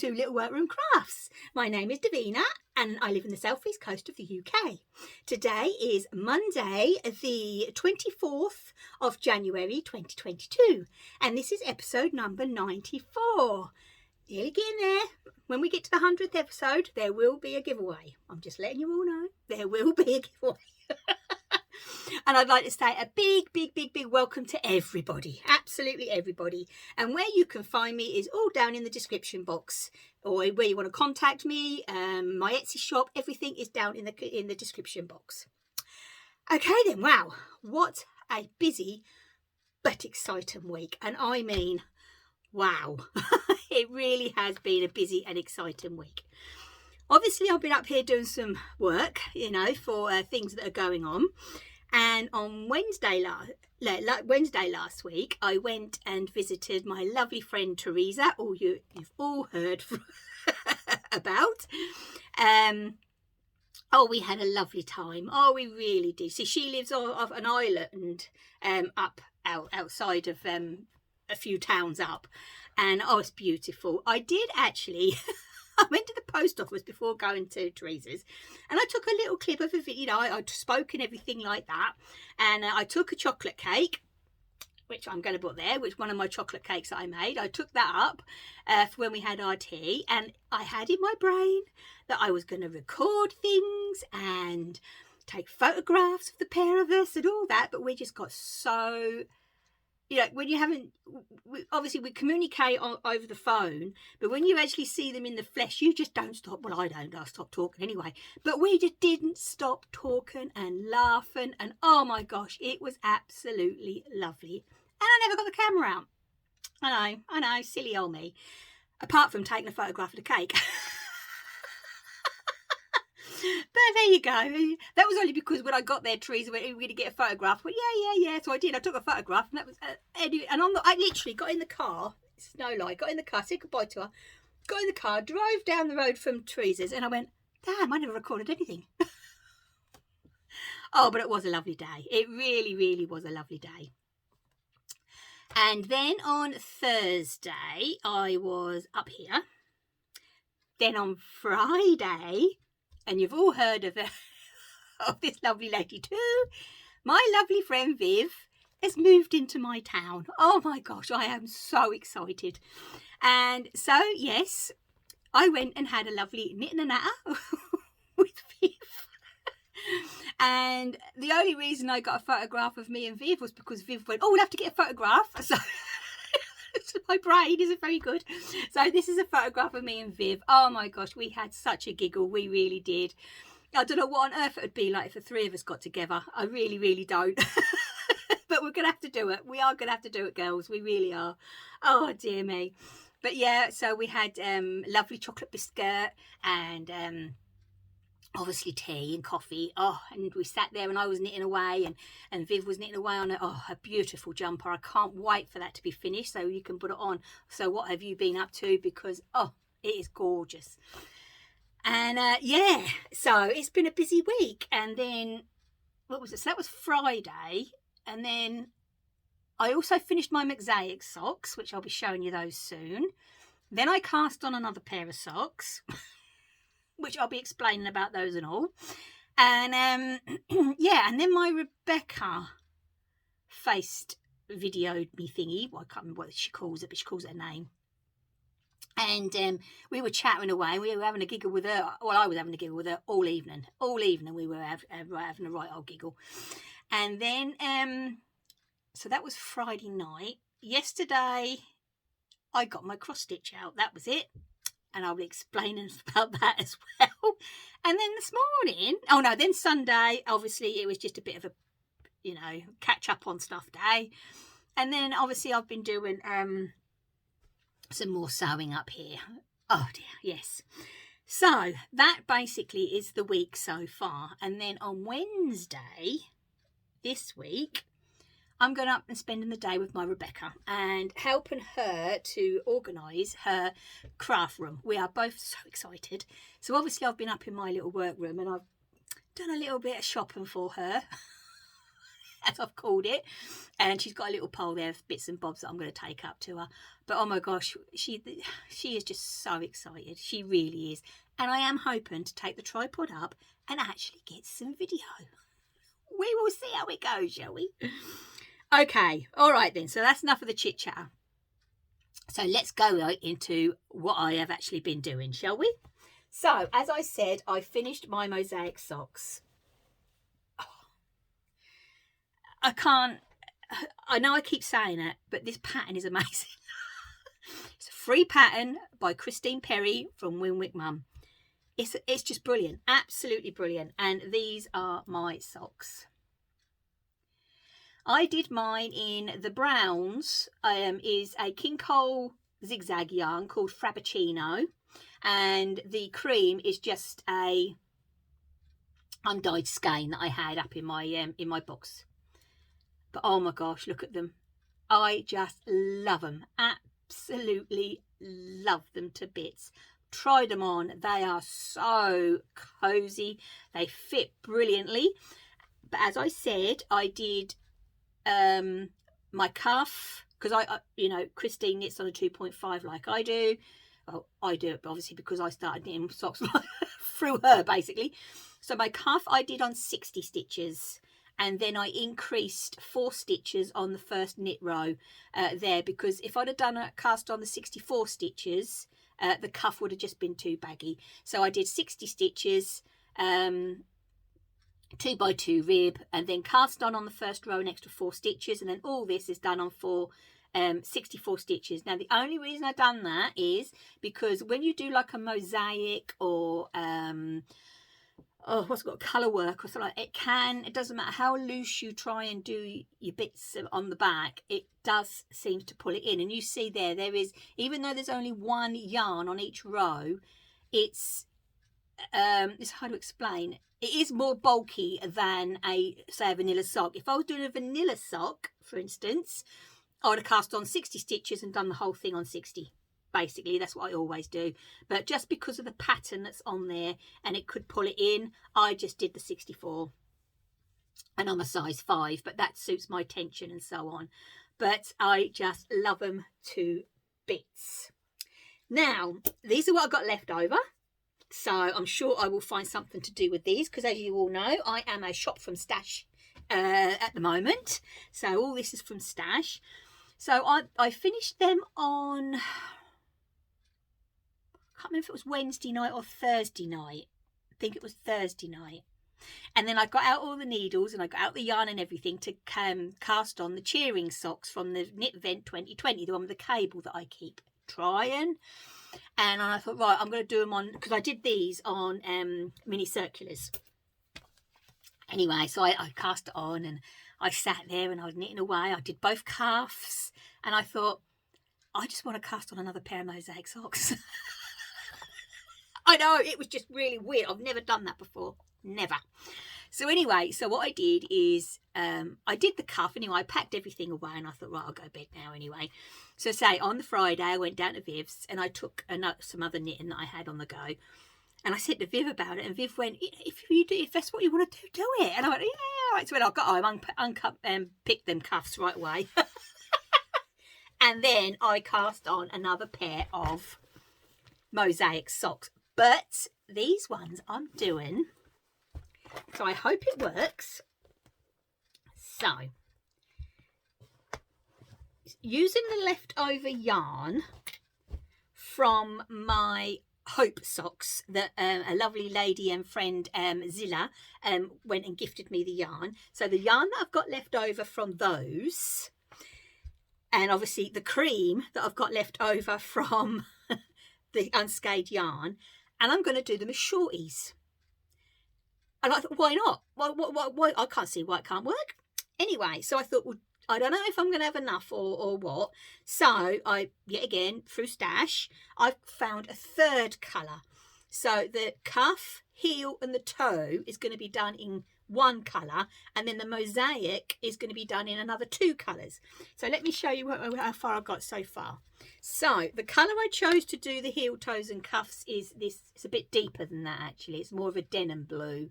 to Little Workroom Crafts. My name is Davina and I live in the southeast coast of the UK. Today is Monday the 24th of January 2022 and this is episode number 94. Nearly getting there. When we get to the 100th episode there will be a giveaway. I'm just letting you all know there will be a giveaway. And I'd like to say a big welcome to everybody, absolutely everybody. And where you can find me is all down in the description box, or where you want to contact me, my Etsy shop, everything is down in the description box. Okay then, wow, what a busy but exciting week. And I mean, wow, it really has been a busy and exciting week. Obviously, I've been up here doing some work, you know, for things that are going on. And on Wednesday last week, I went and visited my lovely friend Teresa, or you've all heard about. Oh, we had a lovely time. Oh, we really did. See, she lives off an island outside of a few towns up. And oh, it's beautiful. I did actually... I went to the post office before going to Teresa's and I took a little clip of a video, you know, I spoke and everything like that. And I took a chocolate cake, which I'm going to put there, which one of my chocolate cakes that I made. I took that up for when we had our tea, and I had in my brain that I was going to record things and take photographs of the pair of us and all that. But we just got so... You know, when you haven't, obviously we communicate over the phone, but when you actually see them in the flesh, you just don't stop. Well, I don't. I stop talking anyway. But we just didn't stop talking and laughing. And oh my gosh, it was absolutely lovely. And I never got the camera out. I know, silly old me. Apart from taking a photograph of the cake. But there you go. That was only because when I got there, Teresa went, "Are we going to get a photograph?" Well, yeah. So I did. I took a photograph, and that was anyway. And I literally got in the car. It's no lie. Got in the car, said goodbye to her. Got in the car, drove down the road from Teresa's, and I went, "Damn, I never recorded anything." Oh, but it was a lovely day. It really was a lovely day. And then on Thursday, I was up here. Then on Friday. And you've all heard of this lovely lady too. My lovely friend Viv has moved into my town. Oh my gosh, I am so excited. And so, yes, I went and had a lovely knit and a natter with Viv. And the only reason I got a photograph of me and Viv was because Viv went, "Oh, we'll have to get a photograph." So my brain isn't very good. So this is a photograph of me and Viv. Oh my gosh, we had such a giggle. We really did. I don't know what on earth it would be like if the three of us got together. I really don't. But we're going to have to do it. We are going to have to do it, girls. We really are. Oh, dear me. But yeah, so we had lovely chocolate biscuit and... obviously tea and coffee. Oh, and we sat there and I was knitting away and Viv was knitting away on a beautiful jumper. I can't wait for that to be finished so you can put it on. So what have you been up to? Because oh, it is gorgeous. And yeah, so it's been a busy week. And then what was it? So that was Friday. And then I also finished my mosaic socks, which I'll be showing you those soon. Then I cast on another pair of socks. Which I'll be explaining about those and all. And yeah, and then my Rebecca faced videoed me thingy. Well, I can't remember what she calls it, but she calls it a name. And we were chatting away. We were having a giggle with her. Well, I was having a giggle with her all evening. All evening we were having a right old giggle. And then, so that was Friday night. Yesterday, I got my cross stitch out. That was it. And I'll be explaining about that as well. And then this morning, oh no, then Sunday, obviously it was just a bit of a, you know, catch up on stuff day. And then obviously I've been doing some more sewing up here. Oh dear, yes. So that basically is the week so far. And then on Wednesday this week, I'm going up and spending the day with my Rebecca and helping her to organise her craft room. We are both so excited. So obviously I've been up in my little workroom and I've done a little bit of shopping for her. as I've called it. And she's got a little pole there of bits and bobs that I'm going to take up to her. But oh my gosh, she is just so excited. She really is. And I am hoping to take the tripod up and actually get some video. We will see how it goes, shall we? Okay, all right then. So that's enough of the chit chatter. So let's go into what I have actually been doing, shall we? So, as I said, I finished my mosaic socks. I know I keep saying it, but this pattern is amazing. It's a free pattern by Christine Perry from Winwick Mum. It's just brilliant, absolutely brilliant. And these are my socks. I did mine in the browns, is a King Cole zigzag yarn called Frappuccino, and the cream is just a undyed skein that I had up in my box. But oh my gosh, look at them. I just love them, absolutely love them to bits. Tried them on, they are so cozy, they fit brilliantly. But as I said, I did my cuff, because I Christine knits on a 2.5 like I do. Well, I do it, but obviously because I started knitting socks through her, basically. So my cuff I did on 60 stitches, and then I increased 4 stitches on the first knit row there, because if I'd have done a cast on the 64 stitches, the cuff would have just been too baggy. So I did 60 stitches, 2x2 rib, and then cast on the first row an extra 4 stitches, and then all this is done on 64 stitches. Now the only reason I've done that is because when you do like a mosaic or what's got colour work or something, it doesn't matter how loose you try and do your bits on the back, it does seem to pull it in. And you see there is, even though there's only one yarn on each row, it's hard to explain. It is more bulky than say a vanilla sock. If I was doing a vanilla sock, for instance, I would have cast on 60 stitches and done the whole thing on 60. Basically, that's what I always do. But just because of the pattern that's on there and it could pull it in, I just did the 64. And I'm a size 5, but that suits my tension and so on. But I just love them to bits. Now, these are what I've got left over. So I'm sure I will find something to do with these, because as you all know, I am a shop from stash at the moment. So all this is from stash. So I finished them on, I can't remember if it was Wednesday night or Thursday night. I think it was Thursday night. And then I got out all the needles and I got out the yarn and everything to cast on the cheering socks from the Knit Vent 2020, the one with the cable that I keep trying. And I thought, right, I'm going to do them on, because I did these on mini circulars. Anyway, so I cast it on and I sat there and I was knitting away. I did both cuffs and I thought, I just want to cast on another pair of mosaic socks. I know, it was just really weird. I've never done that before. Never. So anyway, so what I did is I did the cuff. Anyway, I packed everything away and I thought, right, I'll go to bed now anyway. So say on the Friday, I went down to Viv's and I took some other knitting that I had on the go. And I said to Viv about it, and Viv went, if that's what you want to do it. And I went, yeah, right. So I got home, picked them cuffs right away. And then I cast on another pair of mosaic socks. But these ones I'm doing, so I hope it works. So, using the leftover yarn from my Hope socks that a lovely lady and friend Zilla went and gifted me the yarn. So the yarn that I've got left over from those, and obviously the cream that I've got left over from the unscathed yarn, and I'm going to do them as shorties. And I thought, why not? Why? I can't see why it can't work. Anyway, so I thought, well, I don't know if I'm going to have enough or what. So I, yet again, through stash, I found a third colour. So the cuff, heel and the toe is going to be done in one colour, and then the mosaic is going to be done in another 2 colours. So let me show you how far I've got so far. So the colour I chose to do the heel, toes and cuffs is this. It's a bit deeper than that actually. It's more of a denim blue.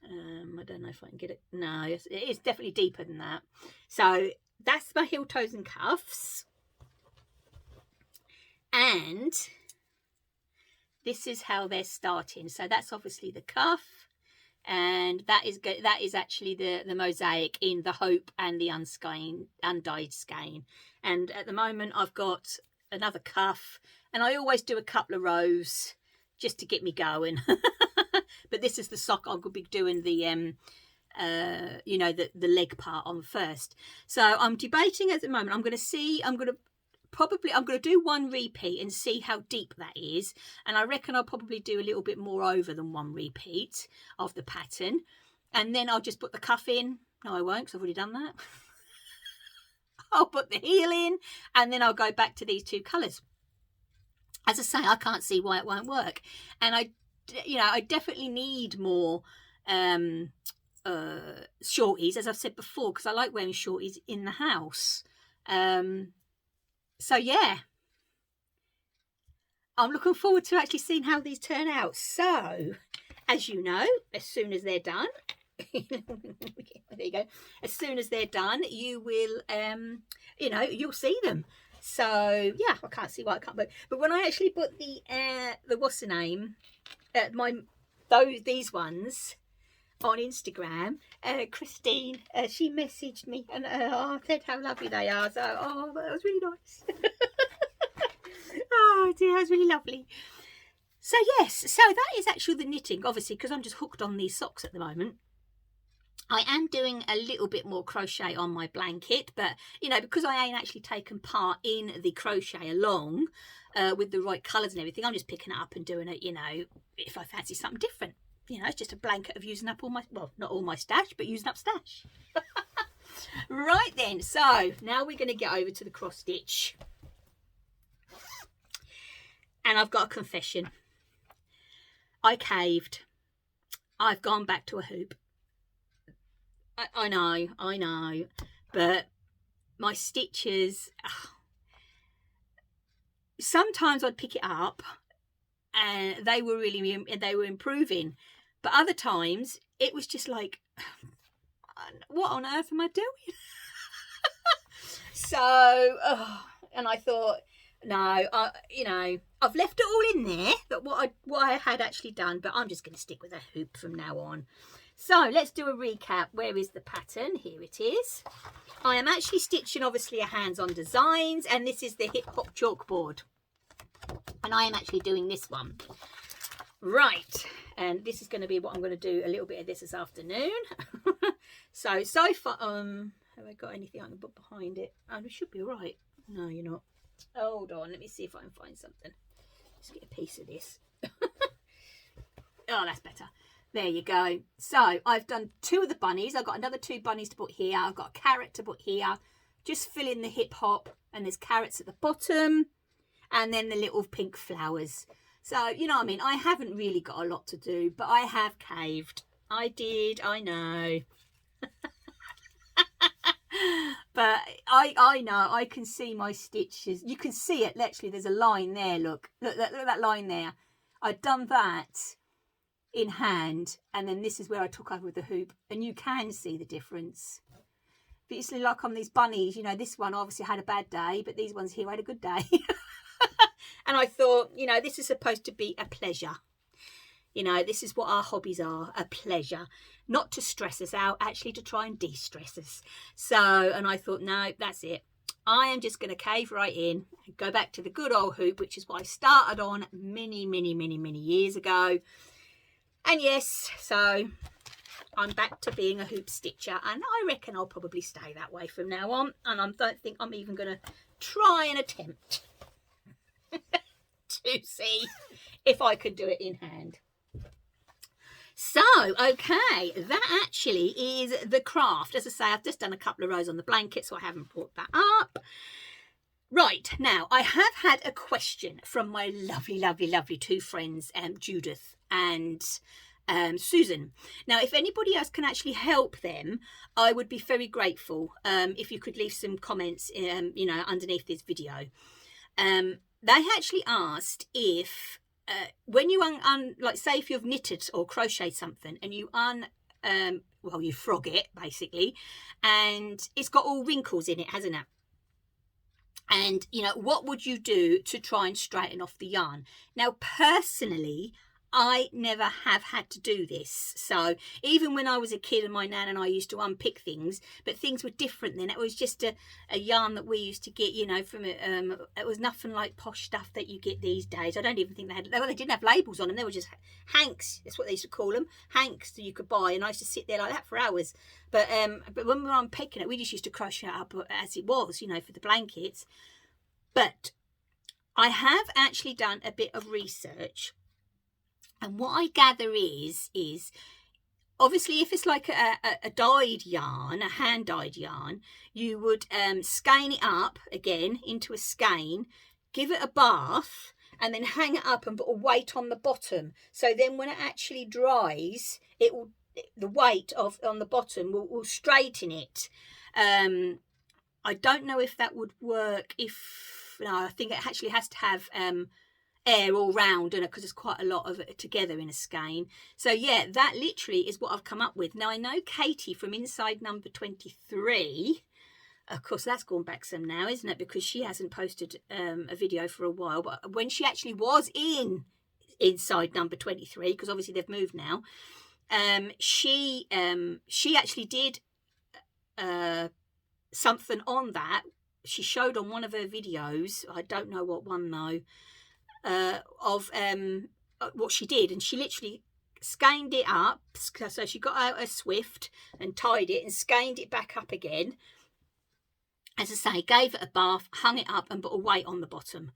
I don't know if I can get it. No, it is definitely deeper than that. So that's my heel, toes and cuffs. And this is how they're starting. So that's obviously the cuff, and that is actually the mosaic in the hope and the undyed skein. And at the moment I've got another cuff, and I always do a couple of rows just to get me going. But this is the sock. I'm going to be doing the you know, the leg part on first. So I'm debating at the moment. I'm going to do one repeat and see how deep that is, and I reckon I'll probably do a little bit more over than one repeat of the pattern, and then I'll just put the cuff in. No, I won't, because I've already done that. I'll put the heel in, and then I'll go back to these two colours. As I say, I can't see why it won't work, and I definitely need more shorties, as I've said before, because I like wearing shorties in the house. So yeah, I'm looking forward to actually seeing how these turn out. So, as you know, as soon as they're done, there you go. As soon as they're done, you will, you'll see them. So yeah, I can't see why I can't. But when I actually put the what's the name, these ones on Instagram, Christine, she messaged me and said how lovely they are. So that was really nice. Oh dear, that was really lovely. So yes, so that is actually the knitting, obviously, because I'm just hooked on these socks at the moment. I am doing a little bit more crochet on my blanket, but because I ain't actually taken part in the crochet along with the right colours and everything, I'm just picking it up and doing it, if I fancy something different. It's just a blanket of using up all my, well, not all my stash, but using up stash. Right then, so now we're going to get over to the cross stitch. And I've got a confession. I caved. I've gone back to a hoop. I know, but my stitches, sometimes I'd pick it up and they were improving, but other times it was just like, what on earth am I doing? So, and I thought, no, I've left it all in there, that what I had actually done, but I'm just going to stick with a hoop from now on. So let's do a recap. Where is the pattern? Here it is. I am actually stitching, obviously, a hands-on designs, and this is the hip hop chalkboard. And I am actually doing this one. Right, and this is going to be what I'm going to do a little bit of this afternoon. so far, have I got anything I can put behind it? Oh, it should be all right. No, you're not. Hold on, let me see if I can find something. Let's get a piece of this. Oh, that's better. There you go. So I've done 2 of the bunnies. I've got another 2 bunnies to put here. I've got a carrot to put here. Just fill in the hip hop, and there's carrots at the bottom, and then the little pink flowers. So, you know what I mean? I haven't really got a lot to do, but I have caved. I did, I know. But I know, I can see my stitches. You can see it, literally, there's a line there, look at that line there. I've done that in hand, and then this is where I took over with the hoop, and you can see the difference. Obviously, like on these bunnies, this one obviously had a bad day, but these ones here had a good day. And I thought, this is supposed to be a pleasure. This is what our hobbies are, a pleasure. Not to stress us out, actually to try and de-stress us. So, and I thought, no, that's it. I am just going to cave right in and go back to the good old hoop, which is what I started on many, many, many, many years ago. And yes, so I'm back to being a hoop stitcher, and I reckon I'll probably stay that way from now on. And I don't think I'm even going to try and attempt to see if I could do it in hand. So, okay, that actually is the craft. As I say, I've just done a couple of rows on the blanket, so I haven't brought that up. Right, now, I have had a question from my lovely, lovely, lovely 2 friends, Judith and Susan. Now, if anybody else can actually help them, I would be very grateful if you could leave some comments, underneath this video. They actually asked if when you like say if you've knitted or crocheted something and you well, you frog it basically, and it's got all wrinkles in it, hasn't it? And, you know, what would you do to try and straighten off the yarn? Now, personally, I never have had to do this. So even when I was a kid and my nan and I used to unpick things, but things were different then. It was just a yarn that we used to get, you know, from it. It was nothing like posh stuff that you get these days. I don't even think they had, well, they didn't have labels on them. They were just hanks. That's what they used to call them. Hanks that you could buy. And I used to sit there like that for hours. But when we were unpicking it, we just used to crochet it up as it was, you know, for the blankets. But I have actually done a bit of research. And what I gather is obviously if it's like a dyed yarn, a hand dyed yarn, you would skein it up again into a skein, give it a bath, and then hang it up and put a weight on the bottom. So then when it actually dries, it will, the weight on the bottom will straighten it. I don't know if that would work if, no, I think it actually has to have air all round, and because there's quite a lot of it together in a skein. So yeah, that literally is what I've come up with. Now I know Katie from inside number 23, of course that's gone back some now, isn't it, because she hasn't posted a video for a while, but when she actually was inside number 23, because obviously they've moved now, she actually did something on that. She showed on one of her videos, I don't know what one though, of what she did, and she literally skeined it up. So she got out a Swift and tied it and skeined it back up again, as I say, gave it a bath, hung it up and put a weight on the bottom.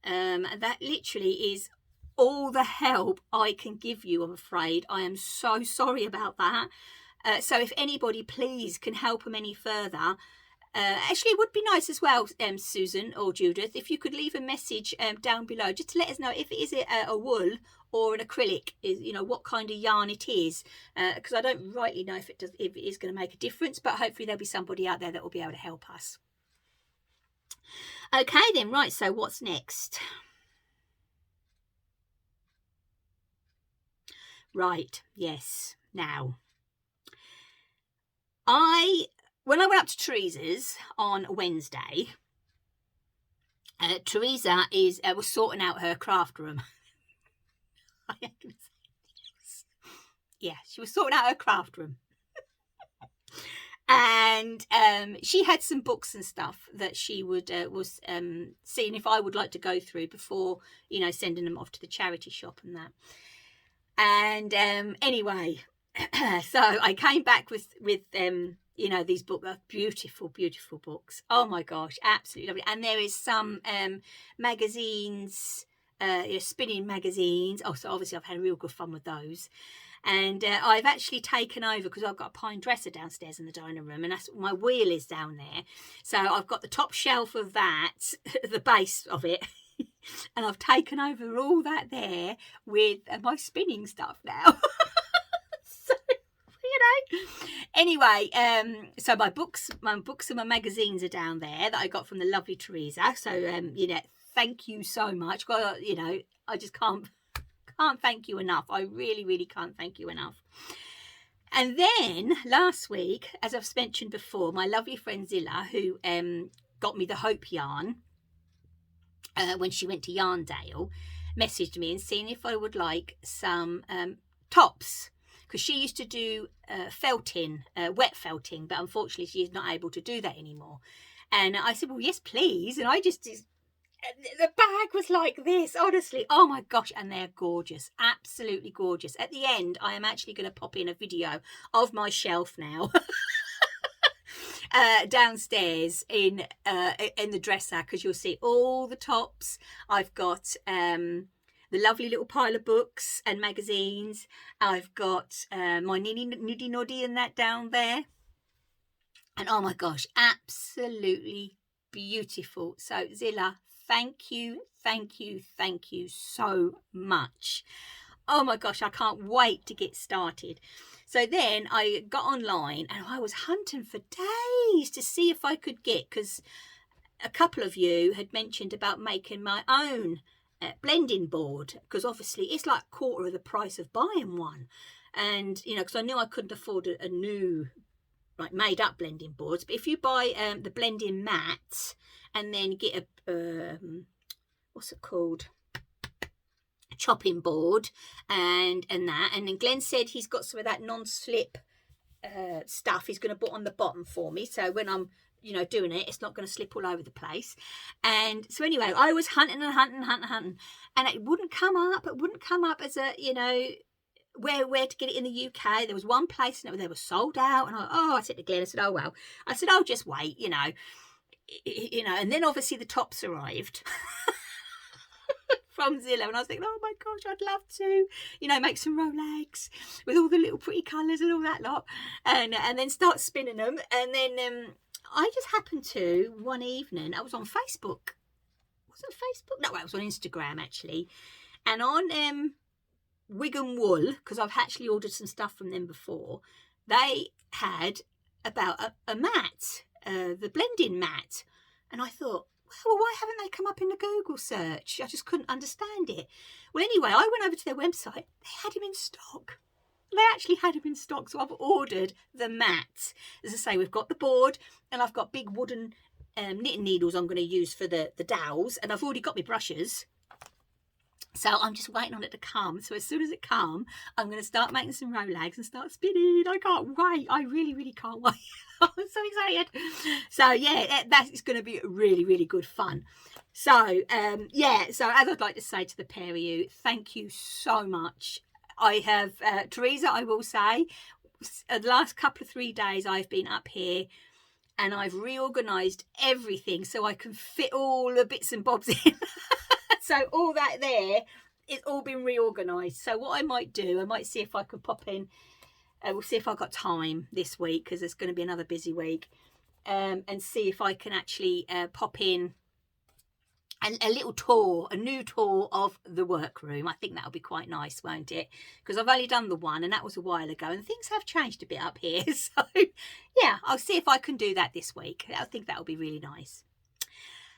And that literally is all the help I can give you, I'm afraid. I am so sorry about that. So if anybody please can help them any further, actually it would be nice as well, Susan or Judith, if you could leave a message down below just to let us know if it is a wool or an acrylic, is, you know, what kind of yarn it is, because I don't rightly know if it is going to make a difference, but hopefully there'll be somebody out there that will be able to help us. Okay then, right, so what's next? Right, yes, now when I went up to Teresa's on Wednesday, Teresa was sorting out her craft room. Yeah, she was sorting out her craft room. And she had some books and stuff that she would was seeing if I would like to go through before, you know, sending them off to the charity shop and that. And anyway, so I came back with you know, these books are beautiful, beautiful books. Oh my gosh, absolutely lovely. And there is some magazines, spinning magazines. Oh, so obviously I've had real good fun with those. And I've actually taken over, because I've got a pine dresser downstairs in the dining room, and that's my wheel is down there. So I've got the top shelf of that, the base of it, and I've taken over all that there with my spinning stuff now. Anyway, so my books and my magazines are down there that I got from the lovely Teresa. So you know, thank you so much. God, you know, I just can't thank you enough. I really can't thank you enough. And then last week, as I've mentioned before, my lovely friend Zilla, who got me the Hope yarn when she went to Yarndale, messaged me and seen if I would like some tops, because she used to do felting, wet felting, but unfortunately she is not able to do that anymore. And I said, well, yes, please. And I just the bag was like this, honestly. Oh my gosh, and they're gorgeous, absolutely gorgeous. At the end, I am actually going to pop in a video of my shelf now. Downstairs in the dresser, because you'll see all the tops. I've got the lovely little pile of books and magazines. I've got my niddy noddy and that down there. And oh my gosh, absolutely beautiful. So Zilla, thank you so much. Oh my gosh, I can't wait to get started. So then I got online and I was hunting for days to see if I could get, because a couple of you had mentioned about making my own blending board, because obviously it's like a quarter of the price of buying one. and you know, because I knew I couldn't afford a new like made up blending boards, but if you buy the blending mat and then get a what's it called, a chopping board and that, and then Glenn said he's got some of that non-slip stuff he's going to put on the bottom for me, so when I'm, you know, doing it, it's not going to slip all over the place. And so anyway, I was hunting and hunting, and it wouldn't come up as a, you know, where to get it in the UK. There was one place and they were sold out, and I said to Glenn, I said, oh well, I said, I'll just wait, you know, and then obviously the tops arrived from Zillow, and I was thinking, oh my gosh, I'd love to, you know, make some row legs with all the little pretty colours and all that lot, and then start spinning them. And then I just happened to, one evening, I was on Facebook. Was it Facebook? No, it was on Instagram actually. And on Wigan Wool, because I've actually ordered some stuff from them before, they had about a mat, the blending mat. And I thought, well, why haven't they come up in the Google search? I just couldn't understand it. Well, anyway, I went over to their website. They had him in stock. They actually had him in stock, so I've ordered the mat. As I say, we've got the board, and I've got big wooden knitting needles I'm going to use for the dowels, and I've already got my brushes. So I'm just waiting on it to come. So as soon as it comes, I'm going to start making some row legs and start spinning. I can't wait. I really, really can't wait. I'm so excited. So yeah, that's going to be really, really good fun. So yeah, so as I'd like to say to the pair of you, thank you so much. I have, Teresa, I will say, the last couple of 3 days I've been up here and I've reorganised everything so I can fit all the bits and bobs in. So all that there, it's all been reorganised. So what I might do, I might see if I can pop in, we'll see if I've got time this week, because it's going to be another busy week, and see if I can actually pop in a little tour, a new tour of the workroom. I think that'll be quite nice, won't it? Because I've only done the one, and that was a while ago, and things have changed a bit up here. So yeah, I'll see if I can do that this week. I think that'll be really nice.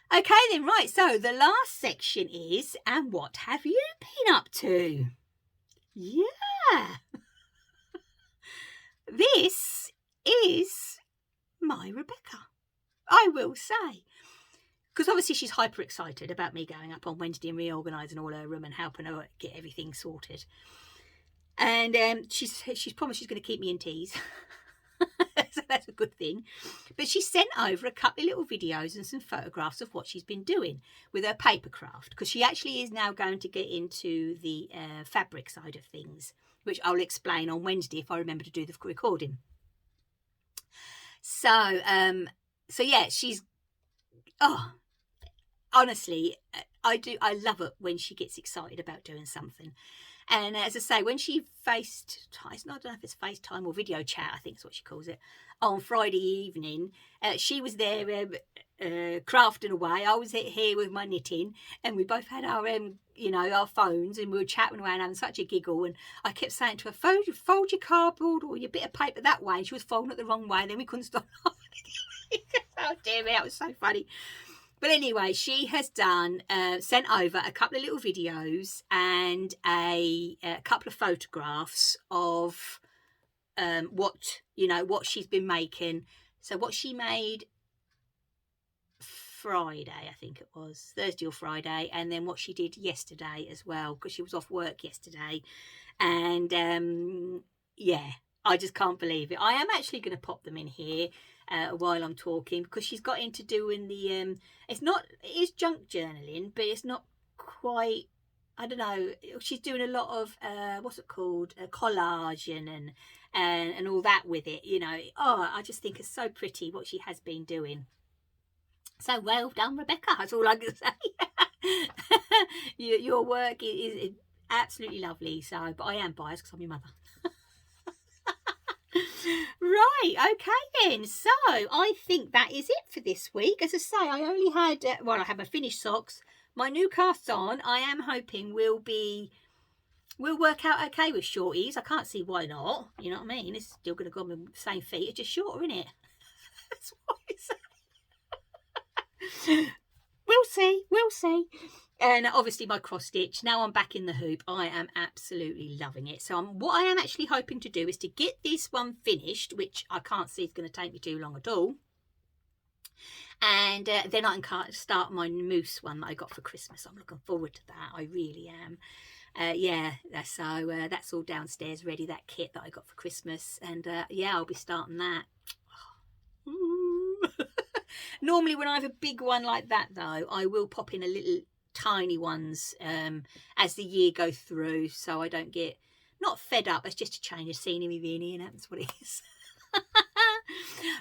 Okay then, right, so the last section is, and what have you been up to? Yeah. This is my Rebecca, I will say. Because obviously she's hyper excited about me going up on Wednesday and reorganising all her room and helping her get everything sorted. And she's promised she's going to keep me in teas. So that's a good thing. But she sent over a couple of little videos and some photographs of what she's been doing with her paper craft, because she actually is now going to get into the fabric side of things, which I'll explain on Wednesday if I remember to do the recording. So yeah, she's, oh, honestly, I love it when she gets excited about doing something. And as I say, when she I don't know if it's FaceTime or video chat, I think is what she calls it, on Friday evening, she was there crafting away. I was here with my knitting, and we both had our you know, our phones, and we were chatting away and having such a giggle. And I kept saying to her, fold your cardboard or your bit of paper that way, and she was folding it the wrong way, and then we couldn't stop laughing. Oh dear me, that was so funny. But anyway, she has done, sent over a couple of little videos and a couple of photographs of what she's been making. So what she made Friday, I think it was, Thursday or Friday, and then what she did yesterday as well, because she was off work yesterday. And yeah, I just can't believe it. I am actually going to pop them in here while I'm talking, because she's got into doing the it is junk journaling, but it's not quite, I don't know, she's doing a lot of what's it called, collage and all that with it, you know. Oh, I just think it's so pretty what she has been doing. So well done, Rebecca, that's all I can say. Your work is absolutely lovely. So, but I am biased because I'm your mother. Right, okay then, so I think that is it for this week. As I say, I only had I had my finished socks. My new casts on, I am hoping will work out okay with shorties. I can't see why not, you know what I mean. It's still going to go on the same feet, it's just shorter, isn't it? That's what I say. We'll see. And obviously my cross stitch. Now I'm back in the hoop. I am absolutely loving it. So what I am actually hoping to do is to get this one finished, which I can't see is going to take me too long at all. And then I can start my moose one that I got for Christmas. I'm looking forward to that. I really am. Yeah, so that's all downstairs ready, that kit that I got for Christmas. And yeah, I'll be starting that. Normally when I have a big one like that, though, I will pop in a little tiny ones as the year goes through, so I don't get not fed up. It's just a change of scenery, really, and that's what it is.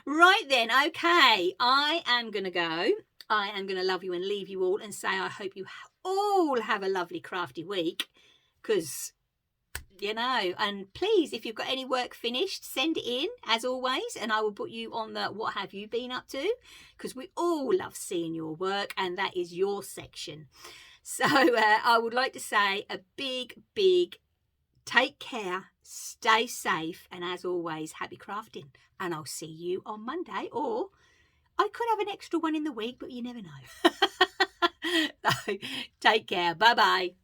Right then, okay, I am gonna go. I am gonna love you and leave you all and say I hope you all have a lovely crafty week, because you know, and please, if you've got any work finished, send it in as always, and I will put you on the what have you been up to, because we all love seeing your work, and that is your section. So I would like to say a big take care, stay safe, and as always, happy crafting. And I'll see you on Monday, or I could have an extra one in the week, but you never know. So, take care. Bye.